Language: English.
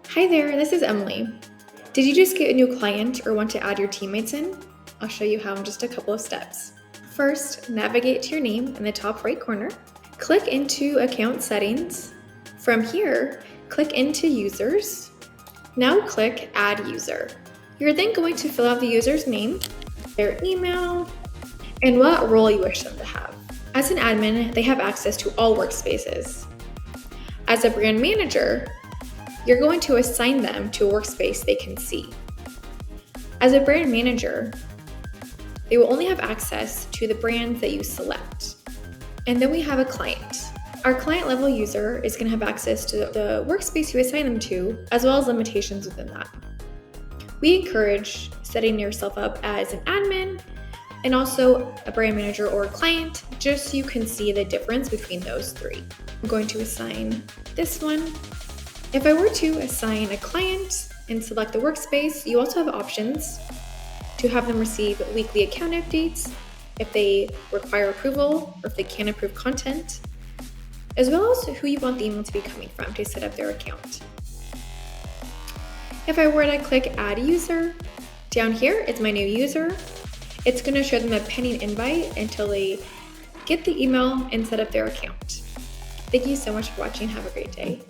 Hi there, this is Emily. Did you just get a new client or want to add your teammates in? I'll show you how in just a couple of steps. First, navigate to your name in the top right corner. Click into Account Settings. From here, click into Users. Now click Add User. You're then going to fill out the user's name, their email, and what role you wish them to have. As an admin, they have access to all workspaces. As a brand manager, you're going to assign them to a workspace they can see. As a brand manager, they will only have access to the brands that you select. And then we have a client. Our client level user is going to have access to the workspace you assign them to, as well as limitations within that. We encourage setting yourself up as an admin and also a brand manager or a client, just so you can see the difference between those three. I'm going to assign this one. If I were to assign a client and select the workspace, you also have options to have them receive weekly account updates if they require approval or if they can't approve content, as well as who you want the email to be coming from to set up their account. If I were to click Add User, down here it's my new user. It's going to show them a pending invite until they get the email and set up their account. Thank you so much for watching. Have a great day.